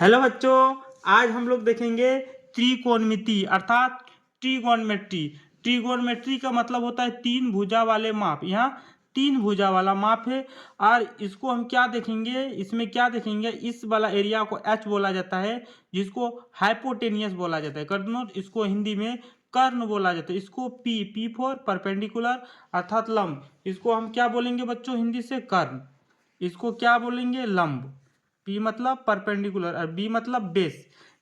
Hello बच्चों, आज हम लोग देखेंगे त्रिकोणमिति अर्थात ट्रिगोनमेट्री। ट्रिगोनमेट्री का मतलब होता है तीन भुजा वाले माप। यहाँ तीन भुजा वाला माप है और इसको हम क्या देखेंगे, इसमें क्या देखेंगे, इस वाला एरिया को एच बोला जाता है, जिसको हाइपोटेनियस बोला जाता है। कर दो, इसको हिंदी में कर्ण बोला जाता है। इसको पी पी फॉर परपेंडिकुलर अर्थात लंब। इसको हम क्या बोलेंगे बच्चों हिंदी से? कर्ण। इसको क्या बोलेंगे? लंब। पी मतलब परपेंडिकुलर और बी मतलब बेस।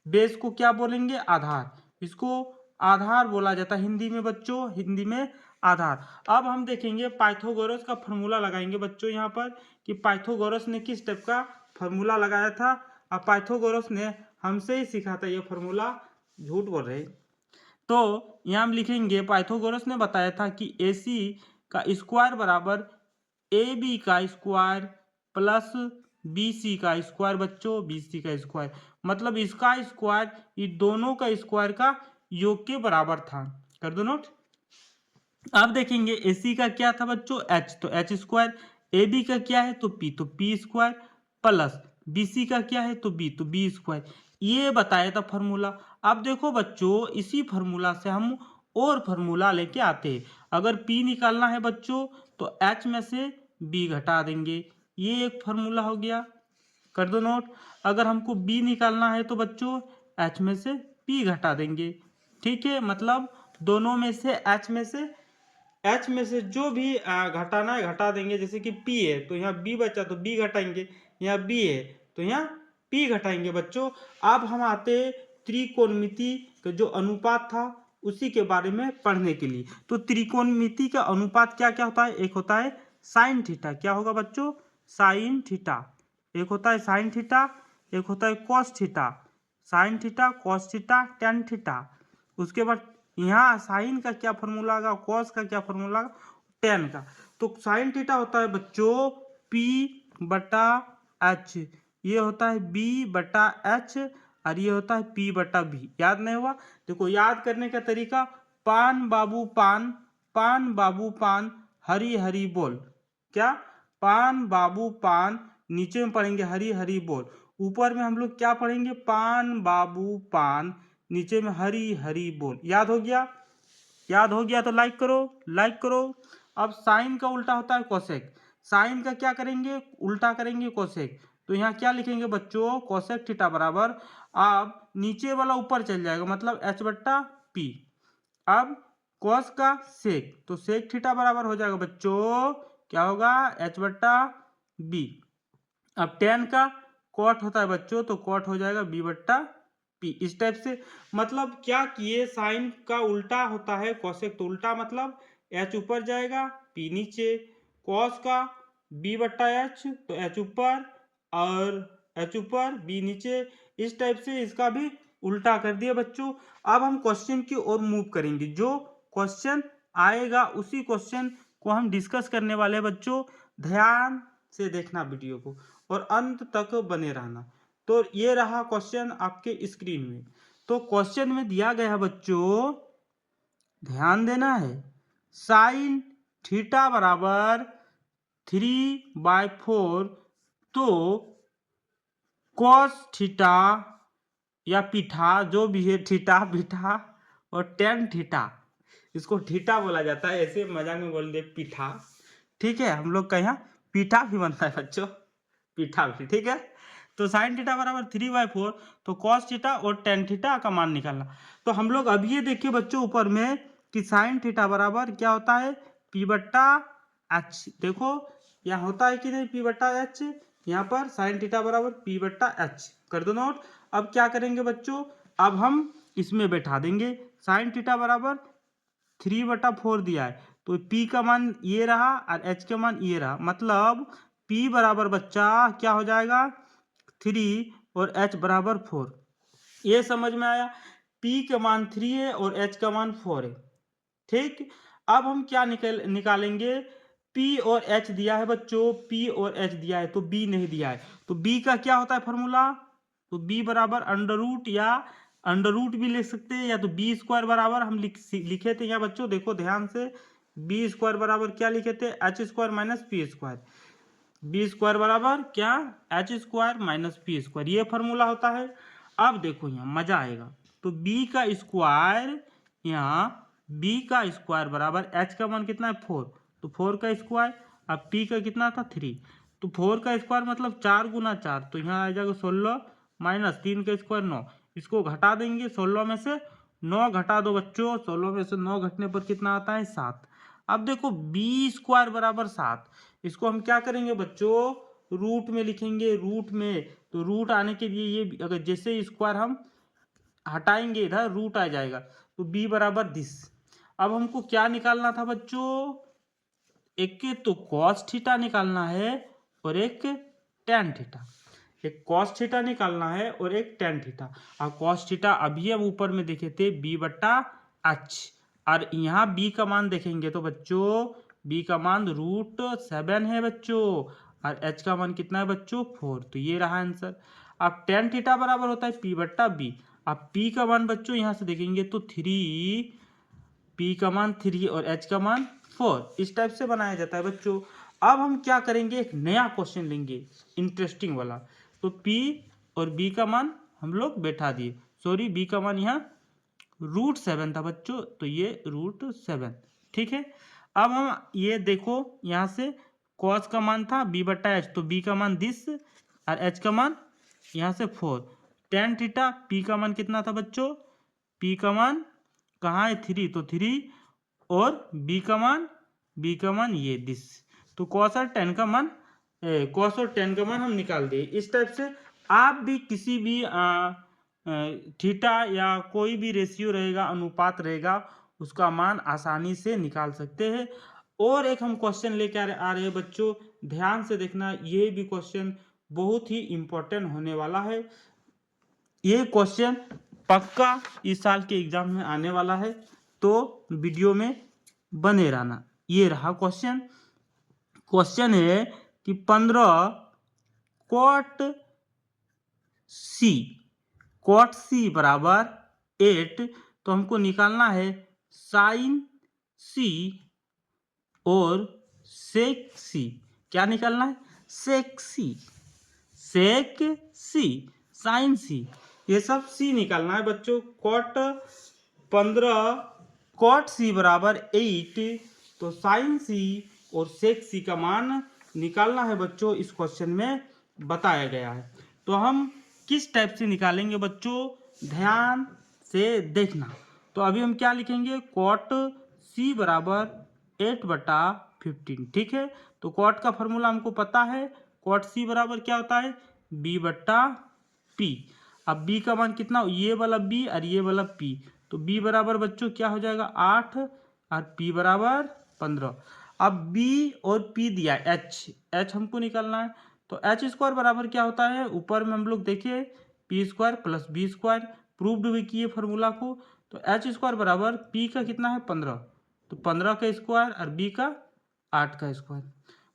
बेस को क्या बोलेंगे? आधार। इसको आधार बोला जाता है हिंदी में बच्चों, हिंदी में आधार। अब हम देखेंगे पाइथागोरस का फॉर्मूला लगाएंगे बच्चों यहाँ पर कि पाइथागोरस ने किस टाइप का फॉर्मूला लगाया था। और पाइथागोरस ने हमसे ही सीखा था ये फॉर्मूला, झूठ बोल रहे। तो यहाँ हम लिखेंगे पाइथागोरस ने बताया था कि AC का स्क्वायर बराबर AB का स्क्वायर प्लस BC का स्क्वायर। बच्चों BC का स्क्वायर मतलब इसका स्क्वायर ये दोनों का स्क्वायर का योग के बराबर था। कर दो नोट। अब देखेंगे AC का क्या था बच्चों? H, तो H स्क्वायर। AB का क्या है? तो P स्क्वायर प्लस BC का क्या है? तो B स्क्वायर। ये बताया था फॉर्मूला। अब देखो बच्चों, इसी फॉर्मूला से हम और फॉर्मूला लेके आते हैं। अगर P निकालना है बच्चों तो H में से B घटा देंगे, ये एक फॉर्मूला हो गया। कर दो नोट। अगर हमको B निकालना है तो बच्चों H में से P घटा देंगे। ठीक है, मतलब दोनों में से एच में से जो भी घटाना है घटा देंगे। जैसे कि P है तो यहाँ B बचा तो B घटाएंगे, यहाँ B है तो यहाँ P घटाएंगे बच्चों। अब हम आते त्रिकोणमिति का जो अनुपात था उसी के बारे में पढ़ने के लिए। तो त्रिकोणमिति का अनुपात क्या क्या होता है? एक होता है साइन थीटा। क्या होगा बच्चों? Sine theta. एक होता है साइन थीटा, एक होता है cos theta. Sine theta, cos theta, tan theta. उसके बाद यहाँ साइन का क्या फॉर्मूला आएगा, कॉस का क्या फॉर्मूला आएगा, टेन का। तो साइन थीटा होता है बच्चों P बटा H, ये होता है B बटा H और ये होता है P बटा B। याद नहीं हुआ? देखो याद करने का तरीका, पान बाबू पान, पान बाबू पान, हरी हरी बोल। क्या? पान बाबू पान, नीचे में पढ़ेंगे हरी हरी बोल। ऊपर में हम लोग क्या पढ़ेंगे? पान बाबू पान, नीचे में हरी हरी बोल। याद हो गया? याद हो गया तो लाइक करो, लाइक करो। अब साइन का उल्टा होता है कोसेक। साइन का क्या करेंगे? उल्टा करेंगे कोसेक। तो यहाँ क्या लिखेंगे बच्चों? कोसेक थीटा बराबर, अब नीचे वाला ऊपर चल जाएगा मतलब H बट्टा P। अब कॉस का सेक, तो सेक थीटा बराबर हो जाएगा बच्चों, क्या होगा? H बट्टा B। अब टेन का कॉट होता है बच्चों तो कॉट हो जाएगा B बट्टा P। इस टाइप से मतलब क्या किए, साइन का उल्टा होता है कोसेक, तो उल्टा मतलब H ऊपर जाएगा P नीचे। कॉस का B बट्टा H तो H ऊपर और H ऊपर B नीचे। इस टाइप से इसका भी उल्टा कर दिया बच्चों। अब हम क्वेश्चन की ओर मूव करेंगे। जो क्वेश्चन आएगा उसी क्वेश्चन को हम डिस्कस करने वाले हैं बच्चों। ध्यान से देखना वीडियो को और अंत तक बने रहना। तो ये रहा क्वेश्चन आपके स्क्रीन में। तो क्वेश्चन में दिया गया है बच्चों, ध्यान देना है, साइन थीटा बराबर 3/4, तो कॉस थीटा या पीठा जो भी है, थीटा पीठा और टेन थीटा, इसको थीटा बोला जाता है, ऐसे मजाक में बोल दे पीठा। ठीक है, हम लोग का यहाँ पीठा भी बनता है बच्चों, पीठा भी। ठीक है, तो साइन थीटा बराबर 3/4, तो कॉस थीटा और टेन थीटा का मान निकालना। तो हम लोग अब ये देखिए बच्चों ऊपर में कि साइन थीटा बराबर क्या होता है? P बट्टा H। देखो यहाँ होता है कि नहीं P बट्टा H, यहाँ पर साइन थीटा बराबर P बट्टा H। कर दो नोट। अब क्या करेंगे बच्चों? अब हम इसमें बैठा देंगे साइन थीटा बराबर 3/4 दिया है तो P का मान ये रहा और H का मान ये रहा, मतलब P बराबर बच्चा क्या हो जाएगा? 3 और H बराबर 4। ये समझ में आया? P का मान 3 है और H का मान 4 है। ठीक, अब हम क्या निकालेंगे? P और H दिया है बच्चों, P और H दिया है तो B नहीं दिया है, तो B का क्या होता है फॉर्मूला? तो B बराबर अंडर रूट या अंडर रूट भी लिख सकते हैं, या तो B स्क्वायर बराबर हम लिखे थे यहाँ बच्चों, देखो ध्यान से, B स्क्वायर बराबर क्या लिखे थे? H square minus P square. B square बराबर क्या, H square minus P square, ये फॉर्मूला होता है। अब देखो यहाँ मजा आएगा, तो बी का स्क्वायर, यहाँ बी का स्क्वायर बराबर एच का मान कितना है 4, तो 4 का स्क्वायर, अब पी का कितना था 3, तो 4 का स्क्वायर मतलब 4 गुना 4, तो यहाँ आ जाएगा 16 माइनस 3 का स्क्वायर 9, इसको घटा देंगे 16 में से 9 घटा दो बच्चों, 16 में से 9 घटने पर कितना आता है 7। अब देखो बी स्क्वायर बराबर 7, इसको हम क्या करेंगे बच्चों, रूट में लिखेंगे, रूट में, तो रूट आने के लिए ये अगर जैसे स्क्वायर हम हटाएंगे इधर रूट आ जाएगा, तो b बराबर दिस। अब हमको क्या निकालना था बच्चों, एक तो cos थीटा निकालना है और एक tan थीटा, एक cos थीटा निकालना है और एक tan थीटा। और cos थीटा अभी हम ऊपर में देखे थे b बट्टा h, और यहाँ b का मान देखेंगे तो बच्चों b का मान √7 है बच्चों, और h का मान कितना है बच्चों 4, तो ये रहा आंसर। अब tan थीटा बराबर होता है p बट्टा b, अब p का मान बच्चों यहाँ से देखेंगे तो 3, p का मान 3 और h का मान 4, इस टाइप से बनाया जाता है बच्चों। अब हम क्या करेंगे, एक नया क्वेश्चन लेंगे इंटरेस्टिंग वाला, तो p और b का मान हम लोग बैठा दिए, सॉरी b का मान यहाँ √7 था बच्चों, तो ये √7, ठीक है। अब हम ये देखो यहाँ से cos का मान था b बट्टा एच, तो b का मान दिस और h का मान यहाँ से 4, tan थीटा p का मान कितना था बच्चों, p का मान कहाँ है 3, तो 3, और b का मान ये दिस, तो cos और tan का मान cos और tan का मान हम निकाल दिए। इस टाइप से आप भी किसी भी थीटा या कोई भी रेशियो रहेगा, अनुपात रहेगा, उसका मान आसानी से निकाल सकते हैं। और एक हम क्वेश्चन लेके आ रहे हैं बच्चों, ध्यान से देखना, ये भी क्वेश्चन बहुत ही इम्पोर्टेंट होने वाला है, ये क्वेश्चन पक्का इस साल के एग्जाम में आने वाला है, तो वीडियो में बने रहना। ये रहा क्वेश्चन, क्वेश्चन है कि 15 कॉट सी बराबर 8, तो हमको निकालना है साइन सी और सेक सी, क्या निकालना है, सेक सी साइन सी, ये सब सी निकालना है बच्चों। कॉट सी बराबर 8, तो साइन सी और सेक सी का मान निकालना है बच्चों, इस क्वेश्चन में बताया गया है। तो हम किस टाइप से निकालेंगे बच्चों, ध्यान से देखना। तो अभी हम क्या लिखेंगे, कॉट सी बराबर 8/15, ठीक है। तो कॉट का फॉर्मूला हमको पता है, कॉट सी बराबर क्या होता है b/p। अब b का मान कितना, ये वाला b और ये वाला p, तो b बराबर बच्चों क्या हो जाएगा 8 और p बराबर 15। अब b और p दिया h हमको निकालना है, तो एच स्क्वायर बराबर क्या होता है, ऊपर में हम लोग देखे P square plus B square, proved भी किए फॉर्मूला को, तो एच स्क्वायर बराबर पी का कितना है 15, तो 15 का स्क्वायर और बी का 8 का स्क्वायर,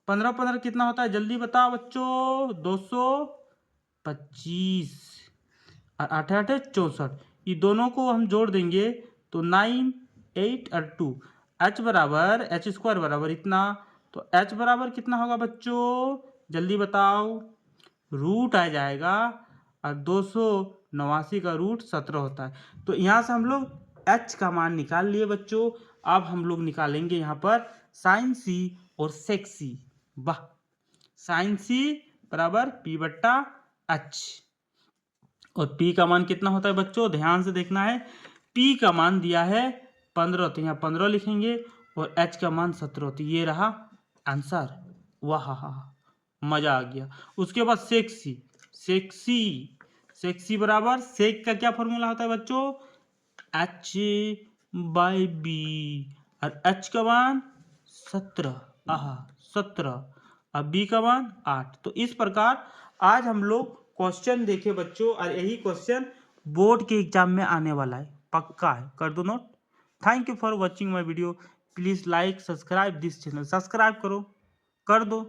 15 कितना होता है जल्दी बताओ बच्चों, 225 और 8 8 64, ये दोनों को हम जोड़ देंगे तो 9 8 और 2, एच स्क्वायर बराबर इतना, तो एच बराबर कितना होगा बच्चों जल्दी बताओ, रूट आ जाएगा, और 289 का रूट 17 होता है। तो यहाँ से हम लोग एच का मान निकाल लिए बच्चों। अब हम लोग निकालेंगे यहाँ पर साइन सी और सेक सी, वाह, साइन सी बराबर p/h, और p का मान कितना होता है बच्चों, ध्यान से देखना है, p का मान दिया है 15, तो यहाँ 15 लिखेंगे, और h का मान 17, तो ये रहा आंसर, वाह मजा आ गया। उसके बाद सेक्सी बराबर, सेक का क्या फॉर्मूला होता है बच्चों, h/b, और h का मान 17, 17, और b का मान 8। तो इस प्रकार आज हम लोग क्वेश्चन देखे बच्चों, और यही क्वेश्चन बोर्ड के एग्जाम में आने वाला है, पक्का है, कर दो note. Thank you for watching my video, please like subscribe this channel, subscribe करो, कर दो।